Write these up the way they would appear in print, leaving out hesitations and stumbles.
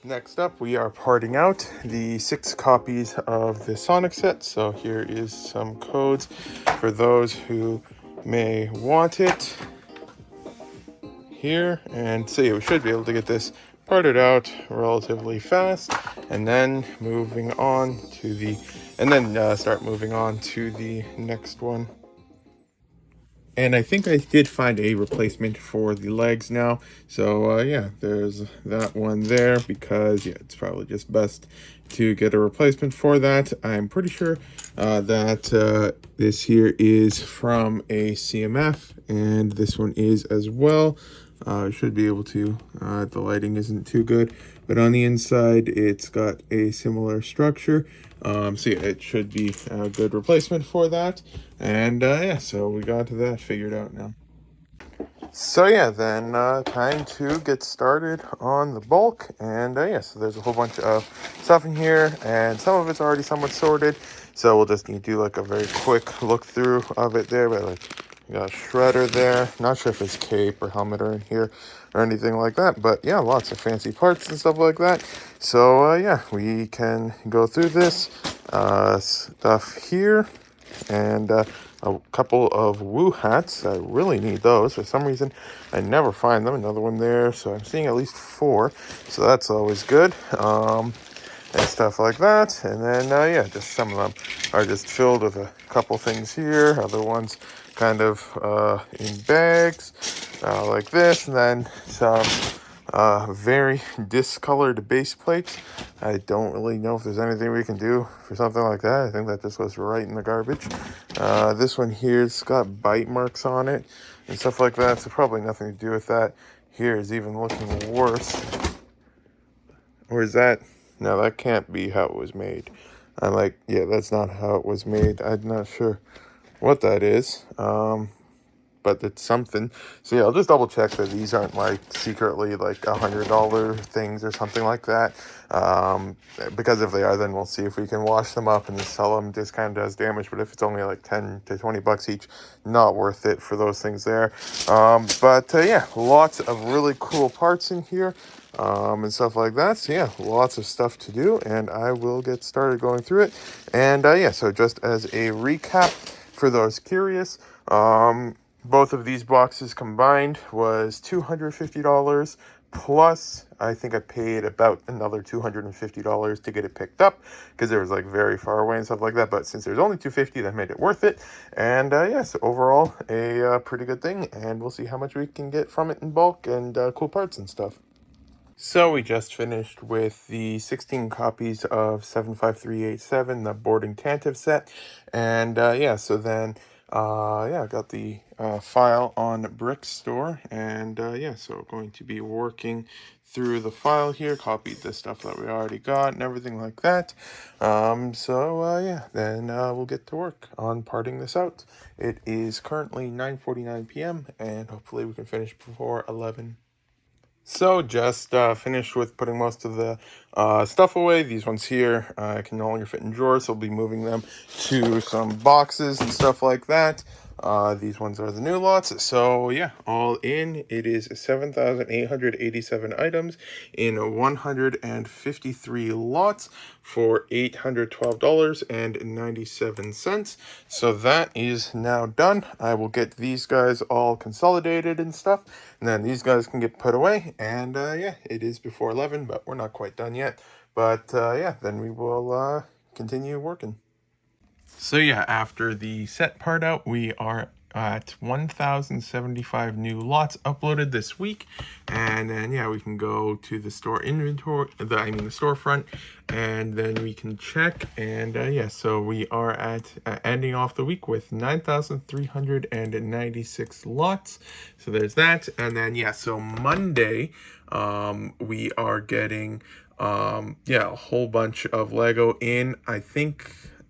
Next up, we are parting out the 6 copies of the Sonic set. So here is some codes for those who may want it here. And so yeah, we should be able to get this parted out relatively fast, and then moving on to the, start moving on to the next one. And I think I did find a replacement for the legs now. So yeah, there's that one there, because yeah, it's probably just best to get a replacement for that. I'm pretty sure that this here is from a CMF, and this one is as well. Should be able to, the lighting isn't too good, but on the inside it's got a similar structure. So yeah, it should be a good replacement for that. And yeah, so we got that figured out now. So yeah, then time to get started on the bulk. And yeah, so there's a whole bunch of stuff in here, and some of it's already somewhat sorted, so we'll just need to do like a very quick look through of it there. But like, we got a shredder there, not sure if his cape or helmet are in here or anything like that, but yeah, lots of fancy parts and stuff like that. So yeah, we can go through this stuff here. And a couple of Woo hats. I really need those. For some reason, I never find them. Another one there. So I'm seeing at least 4. So that's always good. And stuff like that. And then, yeah, just some of them are just filled with a couple things here. Other ones kind of in bags like this. And then some very discolored base plates. I don't really know if there's anything we can do for something like that. I think that just goes right in the garbage. This one here's got bite marks on it and stuff like that, so probably nothing to do with that. Here is even looking worse. Or is that? No, that can't be how it was made. I'm like, yeah, that's not how it was made. I'm not sure what that is. But it's something. So yeah, I'll just double check that these aren't like secretly like $100 things or something like that. Because if they are, then we'll see if we can wash them up and just sell them just kind of as damage. But if it's only like 10 to 20 bucks each, not worth it for those things there. But yeah, lots of really cool parts in here. And stuff like that. So yeah, lots of stuff to do, and I will get started going through it. And yeah, so just as a recap for those curious, both of these boxes combined was $250, plus I think I paid about another $250 to get it picked up, because it was like very far away and stuff like that. But since there's only $250, that made it worth it. And yeah, so overall a pretty good thing, and we'll see how much we can get from it in bulk and cool parts and stuff. So we just finished with the 16 copies of 75387, the boarding Tantive set. And yeah, so then yeah, I got the file on Brickstore, and yeah, so going to be working through the file here, copied the stuff that we already got and everything like that. So yeah, then we'll get to work on parting this out. It is currently 9:49 p.m. and hopefully we can finish before 11. So just finished with putting most of the stuff away. These ones here can no longer fit in drawers, so I'll be moving them to some boxes and stuff like that. These ones are the new lots. So yeah, all in, it is 7,887 items in 153 lots for $812.97. So that is now done. I will get these guys all consolidated and stuff, and then these guys can get put away. And yeah, it is before 11, but we're not quite done yet. But yeah, then we will continue working. So yeah, after the set part out, we are at 1,075 new lots uploaded this week. And then yeah, we can go to the store inventory, the storefront, and then we can check. And yeah, so we are at ending off the week with 9,396 lots. So there's that. And then yeah, so Monday, we are getting yeah, a whole bunch of Lego in.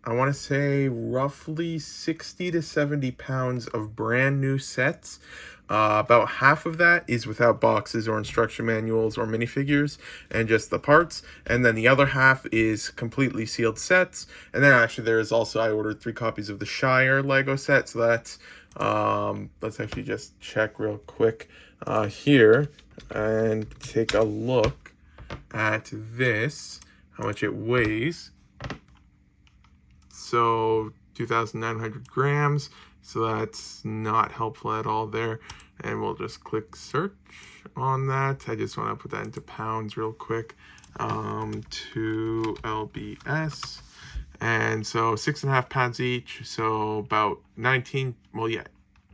I want to say roughly 60 to 70 pounds of brand new sets. About half of that is without boxes or instruction manuals or minifigures and just the parts. And then the other half is completely sealed sets. And then actually there is also, I ordered 3 copies of the Shire Lego set. So that's, let's actually just check real quick here and take a look. at this, how much it weighs. So 2,900 grams. So that's not helpful at all there. And we'll just click search on that. I just want to put that into pounds real quick. 2 lbs. And so 6.5 pounds each. So about 19, well, yeah,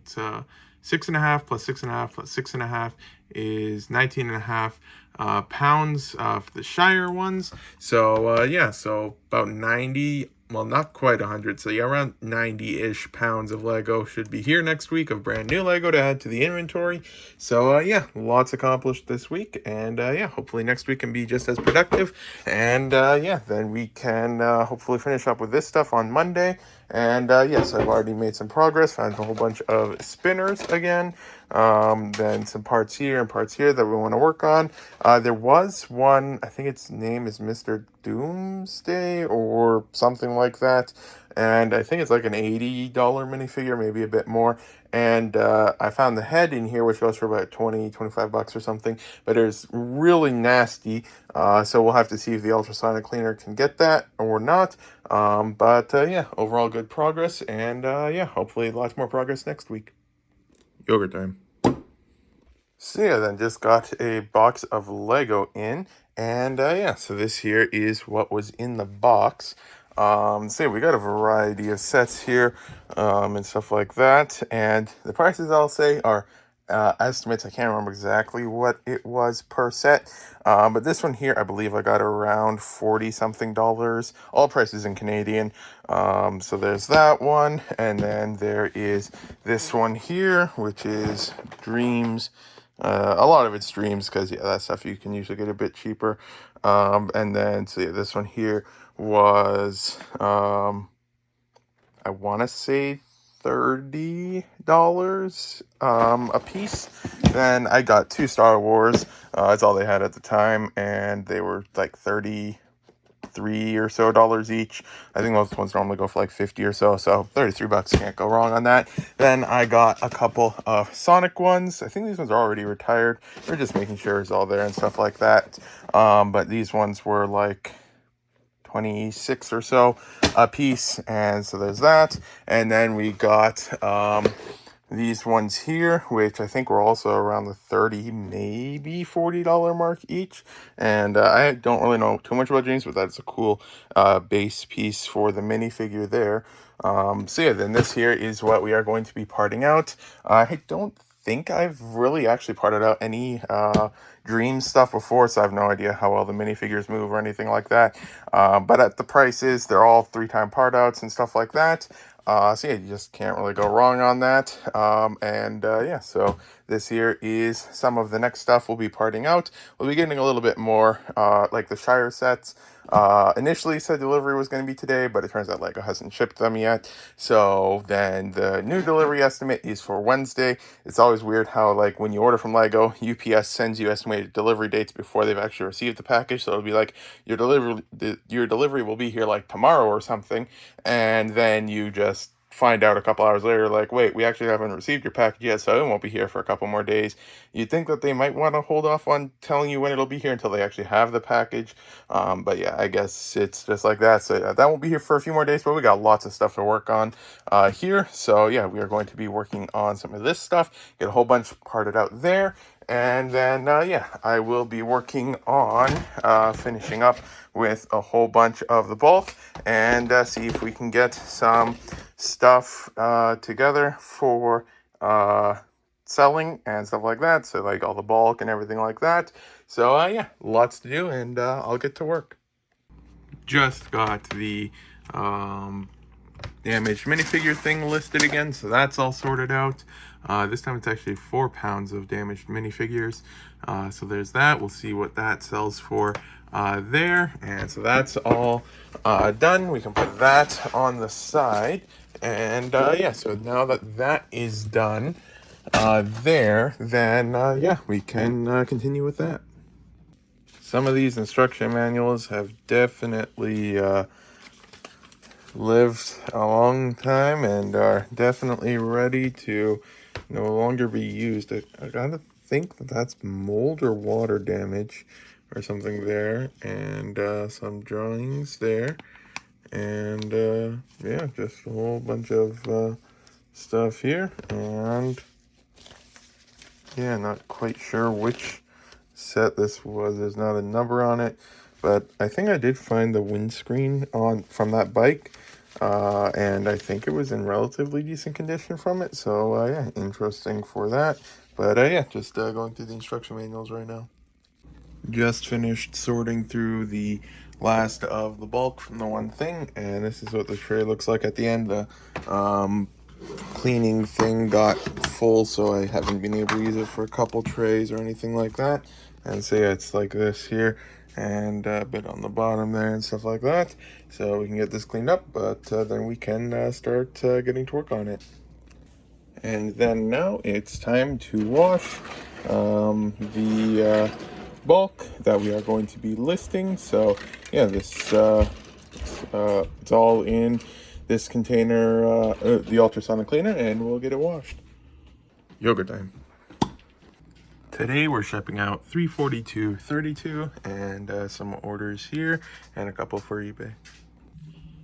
it's 6.5 plus 6.5 plus 6.5 is 19.5 pounds for the Shire ones. So yeah, so about 90, well, not quite 100, so yeah, around 90-ish pounds of Lego should be here next week of brand new Lego to add to the inventory. So yeah, lots accomplished this week, and yeah, hopefully next week can be just as productive. And yeah, then we can hopefully finish up with this stuff on Monday. And yes, I've already made some progress, found a whole bunch of spinners again. Then some parts here and parts here that we want to work on. There was one, I think its name is Mr. Doomsday or something like that. And I think it's like an $80 minifigure, maybe a bit more. And I found the head in here, which goes for about 25 bucks or something. But it's really nasty. So we'll have to see if the ultrasonic cleaner can get that or not. But yeah, overall good progress. And yeah, hopefully lots more progress next week. Yogurt time. So yeah, then just got a box of Lego in, and yeah, so this here is what was in the box. So yeah, we got a variety of sets here, and stuff like that, and the prices I'll say are estimates. I can't remember exactly what it was per set, but this one here, I believe I got around 40 something dollars, all prices in Canadian. So there's that one, and then there is this one here, which is Dreams. A lot of it's Dreams, because yeah, that stuff you can usually get a bit cheaper. And then so yeah, this one here was I want to say $30 a piece. Then I got 2 Star Wars. That's all they had at the time, and they were like 33 or so dollars each. I think most ones normally go for like 50 or so, so 33 bucks, can't go wrong on that. Then I got a couple of Sonic ones. I think these ones are already retired. We're just making sure it's all there and stuff like that. But these ones were like 26 or so a piece, and so there's that. And then we got these ones here, which I think were also around the 30, maybe $40 mark each. And I don't really know too much about James, but that's a cool base piece for the minifigure there. So yeah, then this here is what we are going to be parting out. I don't think I've really actually parted out any Dream stuff before, so I have no idea how well the minifigures move or anything like that. But at the prices, they're all 3-time part outs and stuff like that. So yeah, you just can't really go wrong on that. And yeah, so this here is some of the next stuff we'll be parting out. We'll be getting a little bit more like the Shire sets. Initially said delivery was going to be today, but it turns out Lego hasn't shipped them yet. So then the new delivery estimate is for Wednesday. It's always weird how, like, when you order from Lego, UPS sends you estimated delivery dates before they've actually received the package. So it'll be like your delivery will be here like tomorrow or something, and then you just find out a couple hours later, like, wait, we actually haven't received your package yet, so it won't be here for a couple more days. You'd think that they might want to hold off on telling you when it'll be here until they actually have the package. But yeah, I guess it's just like that. So that won't be here for a few more days, but we got lots of stuff to work on here. So yeah, we are going to be working on some of this stuff, get a whole bunch parted out there. And then, yeah, I will be working on finishing up with a whole bunch of the bulk and see if we can get some stuff together for selling and stuff like that. So like all the bulk and everything like that. So yeah, lots to do, and I'll get to work. Just got the damaged minifigure thing listed again, so that's all sorted out. This time it's actually 4 pounds of damaged minifigures. So there's that. We'll see what that sells for there. And so that's all done. We can put that on the side. And yeah, so now that that is done there, then yeah, we can continue with that. Some of these instruction manuals have definitely lived a long time and are definitely ready to no longer be used. I gotta think that that's mold or water damage. or something there, and some drawings there, and yeah, just a whole bunch of stuff here. And yeah, not quite sure which set this was. There's not a number on it, but I think I did find the windscreen on from that bike, and I think it was in relatively decent condition from it. So yeah, interesting for that. But yeah, just going through the instruction manuals right now. Just finished sorting through the last of the bulk from the one thing, and this is what the tray looks like at the end. The cleaning thing got full, so I haven't been able to use it for a couple trays or anything like that. And so yeah, it's like this here, and a bit on the bottom there and stuff like that. So we can get this cleaned up, but then we can start getting to work on it. And then now it's time to wash the bulk that we are going to be listing. So yeah, this it's all in this container, the ultrasonic cleaner, and we'll get it washed. Yoga time. Today we're shipping out 342.32 and some orders here and a couple for eBay.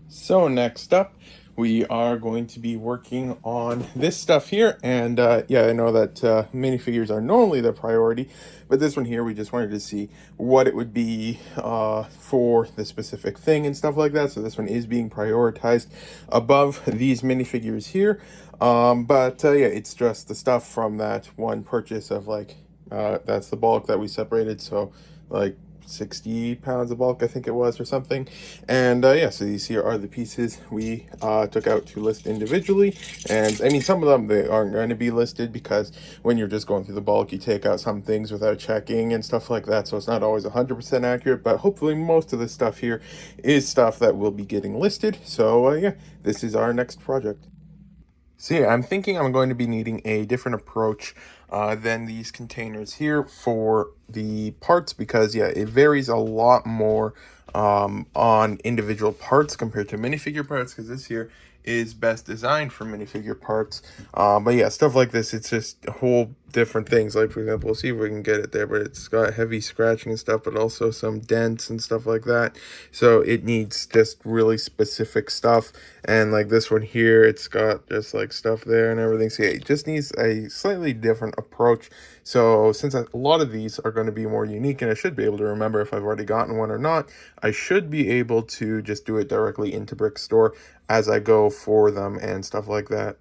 So next up, we are going to be working on this stuff here. And yeah, I know that minifigures are normally the priority, but this one here, we just wanted to see what it would be for the specific thing and stuff like that. So this one is being prioritized above these minifigures here. But yeah, it's just the stuff from that one purchase of like, that's the bulk that we separated. So like 60 pounds of bulk, I think it was, or something. And yeah, so these here are the pieces we took out to list individually. And I mean, some of them, they aren't going to be listed because when you're just going through the bulk, you take out some things without checking and stuff like that. So it's not always 100% accurate, but hopefully most of this stuff here is stuff that will be getting listed. So yeah, this is our next project. So yeah, I'm thinking I'm going to be needing a different approach than these containers here for the parts, because yeah, it varies a lot more on individual parts compared to minifigure parts, because this here is best designed for minifigure parts. But yeah, stuff like this, it's just whole different things. Like for example, we'll see if we can get it there, but it's got heavy scratching and stuff, but also some dents and stuff like that. So it needs just really specific stuff. And like this one here, it's got just like stuff there and everything. So yeah, it just needs a slightly different approach. So since a lot of these are going to be more unique, and I should be able to remember if I've already gotten one or not, I should be able to just do it directly into Brickstore as I go for them and stuff like that.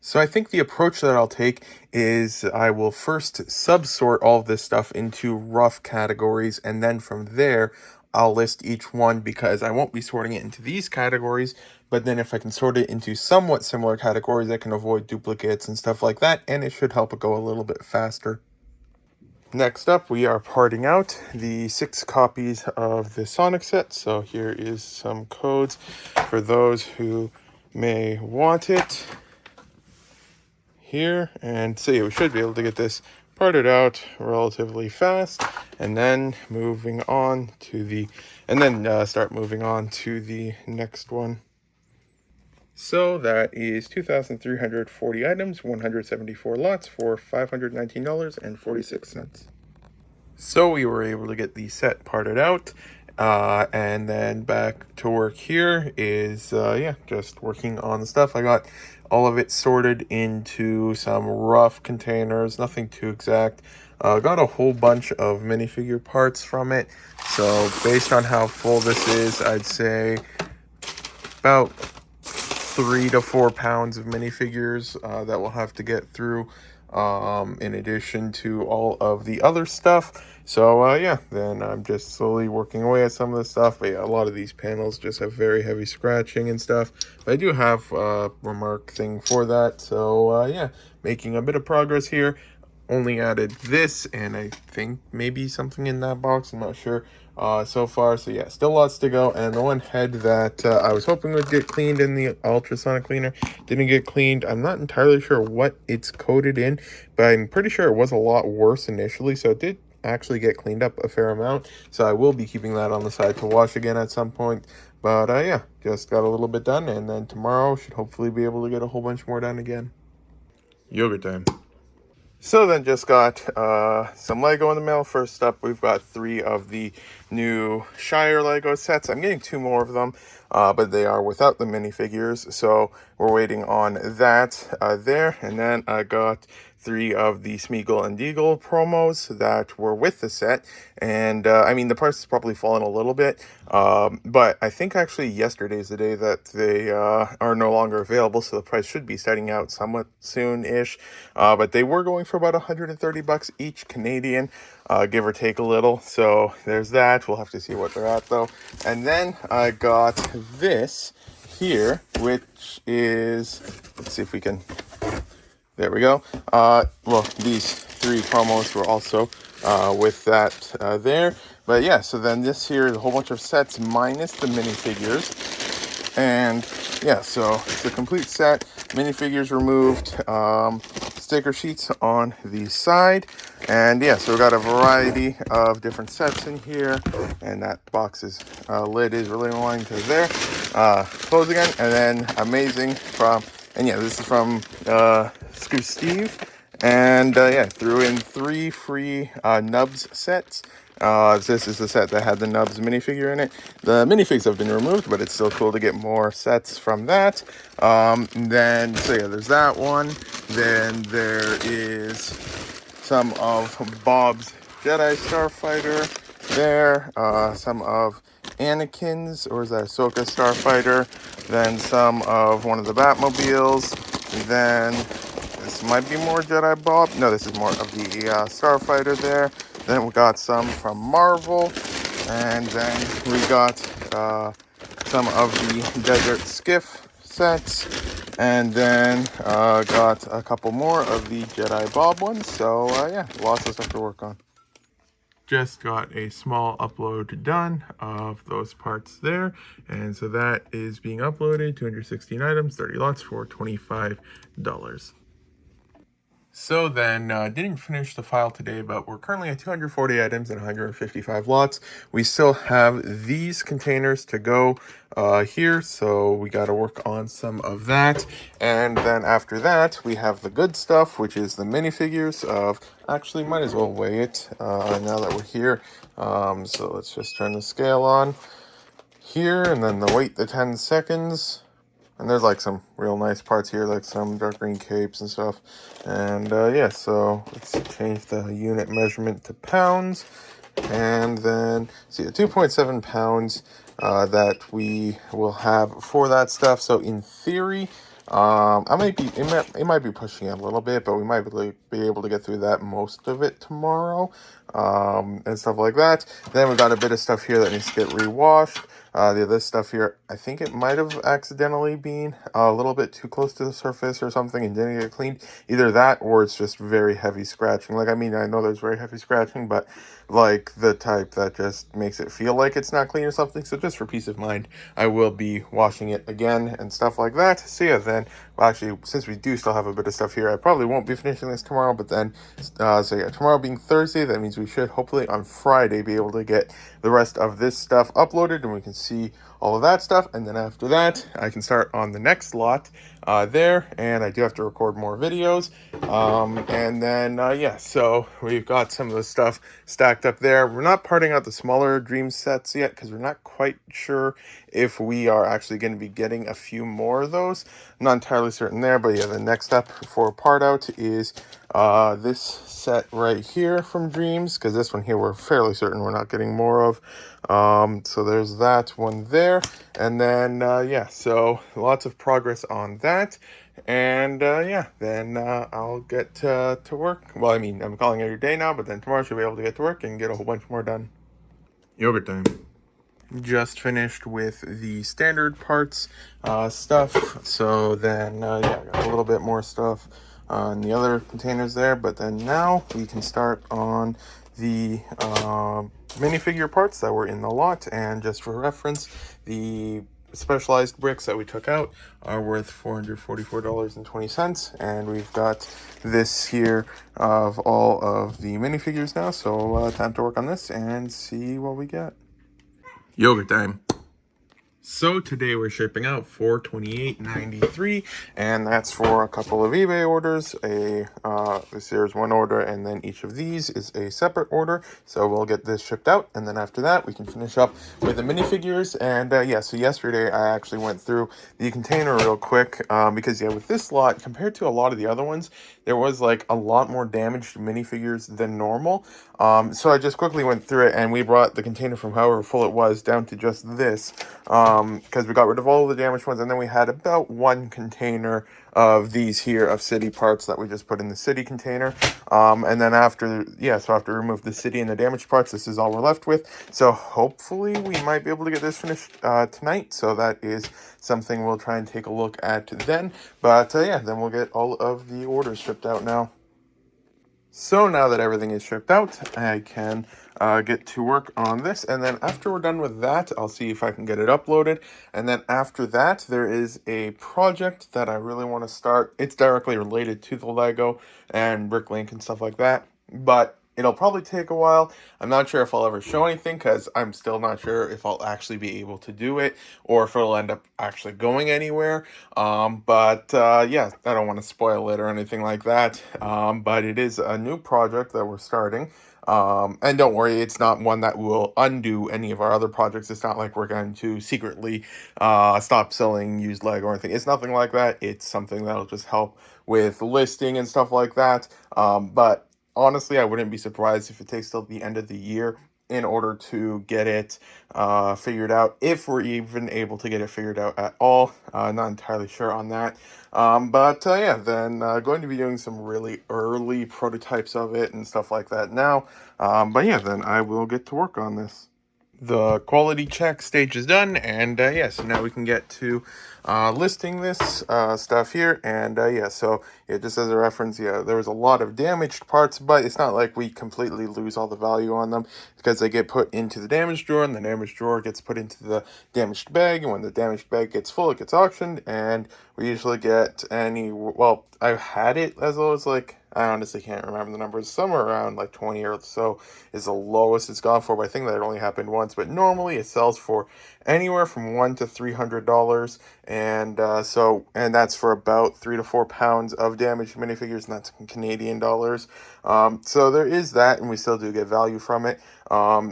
So I think the approach that I'll take is I will first subsort all of this stuff into rough categories, and then from there I'll list each one, because I won't be sorting it into these categories, but then if I can sort it into somewhat similar categories, I can avoid duplicates and stuff like that, and it should help it go a little bit faster. Next up, we are parting out the 6 copies of the Sonic set. So here is some codes for those who may want it here. And so yeah, we should be able to get this parted out relatively fast, and then moving on to the, and then start moving on to the next one. So that is 2,340 items, 174 lots for $519.46. So we were able to get the set parted out, and then back to work here is, yeah, just working on the stuff. I got all of it sorted into some rough containers, nothing too exact. Got a whole bunch of minifigure parts from it. So based on how full this is, I'd say about 3 to 4 pounds of minifigures that we'll have to get through, in addition to all of the other stuff. So yeah, then I'm just slowly working away at some of the stuff. But yeah, a lot of these panels just have very heavy scratching and stuff, but I do have a remark thing for that. So yeah, making a bit of progress here. Only added this, and I think maybe something in that box, I'm not sure, so far. So yeah, still lots to go. And the one head that I was hoping would get cleaned in the ultrasonic cleaner didn't get cleaned. I'm not entirely sure what it's coated in, but I'm pretty sure it was a lot worse initially, so it did actually get cleaned up a fair amount. So I will be keeping that on the side to wash again at some point. But yeah, just got a little bit done, and then tomorrow should hopefully be able to get a whole bunch more done again. Yoga time. So then just got some Lego in the mail. First up, we've got 3 of the new Shire Lego sets. I'm getting 2 more of them, but they are without the minifigures, so we're waiting on that there. And then I got 3 of the Smeagol and Deagle promos that were with the set. And I mean, the price has probably fallen a little bit, but I think actually yesterday is the day that they are no longer available, so the price should be starting out somewhat soon-ish. But they were going for about 130 bucks each Canadian, give or take a little. So there's that. We'll have to see what they're at though. And then I got this here, which is, let's see if we can, there we go. Well, these 3 promos were also with that there. But yeah, so then this here is a whole bunch of sets minus the minifigures. And yeah, so it's a complete set. Minifigures removed, sticker sheets on the side. And yeah, so we got a variety of different sets in here. And that box's lid is really annoying because there. Close again. And then amazing from, and yeah, this is from Screw Steve. And yeah, threw in 3 free Nubs sets. This is the set that had the Nubs minifigure in it. The minifigs have been removed, but it's still cool to get more sets from that. Then, so yeah, there's that one. Then there is some of Bob's Jedi Starfighter there. Some of Anakin's, or is that Ahsoka Starfighter? Then some of one of the Batmobiles. Then this might be more Jedi Bob. No, this is more of the Starfighter there. Then we got some from Marvel. And then we got some of the Desert Skiff sets. And then got a couple more of the Jedi Bob ones. So yeah, lots of stuff to work on. Just got a small upload done of those parts there, and so that is being uploaded. 216 items, 30 lots for $25. So then, didn't finish the file today, but we're currently at 240 items and 155 lots. We still have these containers to go here, so we got to work on some of that. And then after that, we have the good stuff, which is the minifigures of, actually might as well weigh it now that we're here. So let's just turn the scale on here, and then the wait the 10 seconds. And there's like some real nice parts here, like some dark green capes and stuff. And yeah, so let's change the unit measurement to pounds. And then see the 2.7 pounds that we will have for that stuff. So in theory, it might be pushing it a little bit, but we might be able to get through that, most of it tomorrow, and stuff like that. Then we got a bit of stuff here that needs to get rewashed. The other stuff here, I think it might have accidentally been a little bit too close to the surface or something and didn't get cleaned. Either that or it's just very heavy scratching. Like, I mean, I know there's very heavy scratching, but like the type that just makes it feel like it's not clean or something. So just for peace of mind, I will be washing it again and stuff like that. So yeah, then, well, actually, since we do still have a bit of stuff here, I probably won't be finishing this tomorrow, but then, so yeah, tomorrow being Thursday, that means we should hopefully on Friday be able to get the rest of this stuff uploaded and we can see all of that stuff. And then after that, I can start on the next lot there, and I do have to record more videos. And then, yeah, so we've got some of the stuff stacked up there. We're not parting out the smaller dream sets yet because we're not quite sure if we are actually going to be getting a few more of those. I'm not entirely certain there, but yeah, the next step for part out is this set right here from Dreams, because this one here we're fairly certain we're not getting more of. So there's that one there. And then, yeah, so lots of progress on that. And yeah, then I'll get to work. Well, I mean, I'm calling it every day now, but then tomorrow I should be able to get to work and get a whole bunch more done. Yogurt time. Just finished with the standard parts stuff. So then, yeah, got a little bit more stuff in the other containers there. But then now we can start on the minifigure parts that were in the lot. And just for reference, the specialized bricks that we took out are worth $444.20, and we've got this here of all of the minifigures now. So time to work on this and see what we get. Yogurt time. So today we're shipping out for $28.93, and that's for a couple of eBay orders. This here's one order, and then each of these is a separate order. So we'll get this shipped out, and then after that we can finish up with the minifigures. And yeah, so yesterday I actually went through the container real quick because yeah, with this lot compared to a lot of the other ones, there was like a lot more damaged minifigures than normal. So I just quickly went through it, and we brought the container from however full it was down to just this. Because we got rid of all of the damaged ones, and then we had about one container of these here of city parts that we just put in the city container. And then after, yeah, so after we remove the city and the damaged parts, this is all we're left with. So hopefully we might be able to get this finished tonight. So that is something we'll try and take a look at then. But yeah, then we'll get all of the orders shipped out now. So now that everything is shipped out, I can get to work on this. And then after we're done with that, I'll see if I can get it uploaded. And then after that, there is a project that I really want to start. It's directly related to the Lego and Bricklink and stuff like that. But it'll probably take a while. I'm not sure if I'll ever show anything because I'm still not sure if I'll actually be able to do it or if it'll end up actually going anywhere. Yeah, I don't want to spoil it or anything like that. But it is a new project that we're starting. And don't worry, it's not one that will undo any of our other projects. It's not like we're going to secretly stop selling used Lego or anything. It's nothing like that. It's something that'll just help with listing and stuff like that. But honestly, I wouldn't be surprised if it takes till the end of the year in order to get it figured out, if we're even able to get it figured out at all. Not entirely sure on that. Yeah, then going to be doing some really early prototypes of it and stuff like that now. But yeah, then I will get to work on this. The quality check stage is done, and yeah, so now we can get to listing this stuff here. And yeah, so yeah, just as a reference, yeah, there was a lot of damaged parts, but it's not like we completely lose all the value on them because they get put into the damaged drawer, and the damaged drawer gets put into the damaged bag, and when the damaged bag gets full, it gets auctioned, and we usually get well, I've had it as low as like, I honestly can't remember the numbers, somewhere around like 20 or so is the lowest it's gone for, but I think that only happened once. But normally it sells for anywhere from $100 to $300, and and that's for about 3 to 4 pounds of damaged minifigures, and that's in Canadian dollars. So there is that, and we still do get value from it.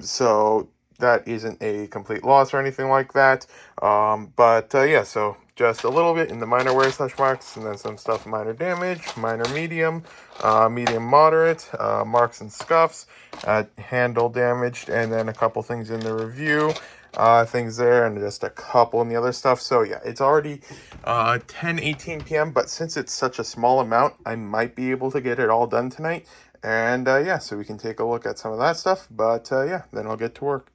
So that isn't a complete loss or anything like that. Yeah, so just a little bit in the minor wear / marks, and then some stuff minor damage, minor medium, medium moderate, marks and scuffs, handle damaged, and then a couple things in the review, things there, and just a couple in the other stuff. So yeah, it's already 10:18 p.m., but since it's such a small amount, I might be able to get it all done tonight. And yeah, so we can take a look at some of that stuff. But yeah, then I'll get to work.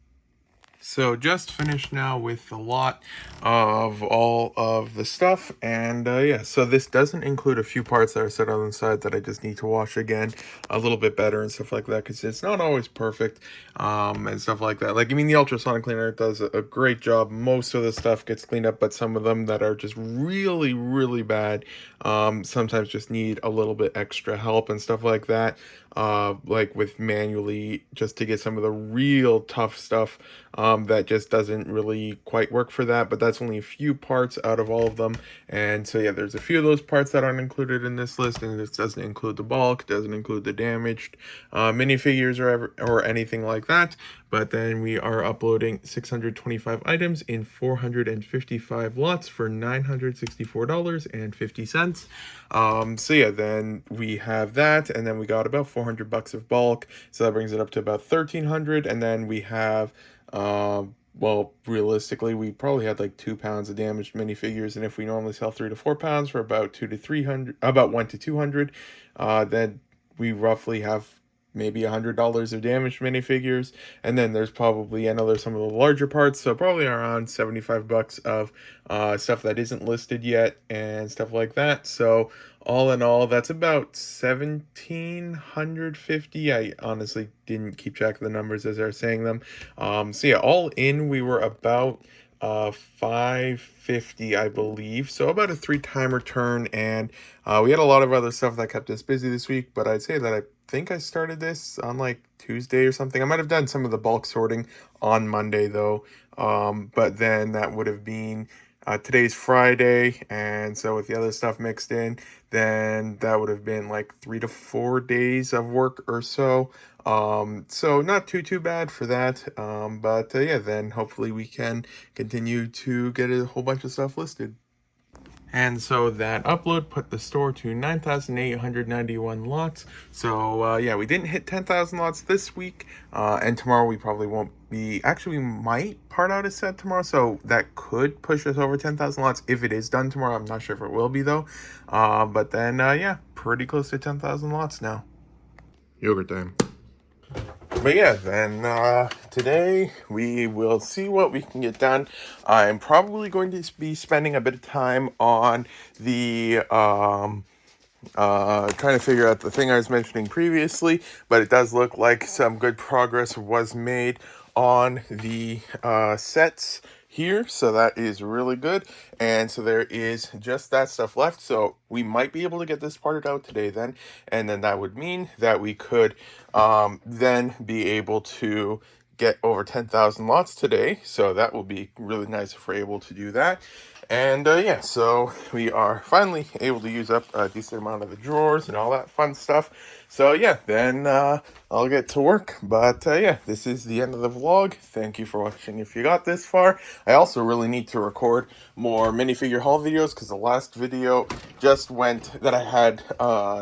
So just finished now with a lot of all of the stuff, and yeah, so this doesn't include a few parts that are set on the side that I just need to wash again a little bit better and stuff like that, because it's not always perfect and stuff like that. Like, I mean, the ultrasonic cleaner does a great job. Most of the stuff gets cleaned up, but some of them that are just really, really bad sometimes just need a little bit extra help and stuff like that. Like with manually, just to get some of the real tough stuff that just doesn't really quite work for that, but that's only a few parts out of all of them. And so yeah, there's a few of those parts that aren't included in this list, and this doesn't include the bulk, doesn't include the damaged minifigures or anything like that. But then we are uploading 625 items in 455 lots for $964.50. So yeah, then we have that, and then we got about $400 of bulk, so that brings it up to about 1,300. And then we have well, realistically, we probably had like 2 pounds of damaged minifigures, and if we normally sell 3 to 4 pounds for about 2 to 300, about 1 to 200, then we roughly have maybe $100 of damaged minifigures. And then there's probably another some of the larger parts, so probably around $75 of stuff that isn't listed yet and stuff like that. So all in all, that's about 1,750. I honestly didn't keep track of the numbers as I was saying them. So yeah, all in, we were about 550, I believe. So about a 3-time return, and we had a lot of other stuff that kept us busy this week, but I'd say that I think I started this on like Tuesday or something. I might have done some of the bulk sorting on Monday though. But then that would have been today's Friday, and so with the other stuff mixed in, then that would have been like 3 to 4 days of work or so. So not too bad for that. But yeah, then hopefully we can continue to get a whole bunch of stuff listed. And so that upload put the store to 9,891 lots. So yeah, we didn't hit 10,000 lots this week. And tomorrow we probably won't be, actually we might part out a set tomorrow. So that could push us over 10,000 lots if it is done tomorrow. I'm not sure if it will be though. But then yeah, pretty close to 10,000 lots now. Yogurt time. But yeah, then today we will see what we can get done. I'm probably going to be spending a bit of time on the trying to figure out the thing I was mentioning previously, but it does look like some good progress was made on the sets here, so that is really good. And so there is just that stuff left, so we might be able to get this parted out today then, and then that would mean that we could then be able to get over 10,000 lots today, so that will be really nice if we're able to do that. And yeah, so we are finally able to use up a decent amount of the drawers and all that fun stuff. So yeah, then I'll get to work. But yeah, this is the end of the vlog. Thank you for watching if you got this far. I also really need to record more minifigure haul videos because the last video just went, that I had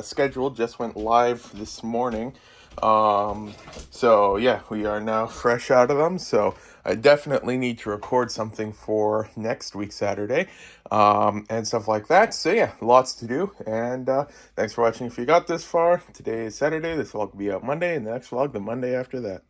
scheduled, just went live this morning. So yeah, we are now fresh out of them, so I definitely need to record something for next week Saturday, and stuff like that. So yeah, lots to do, and thanks for watching if you got this far. Today is Saturday, this vlog will be out Monday, and the next vlog the Monday after that.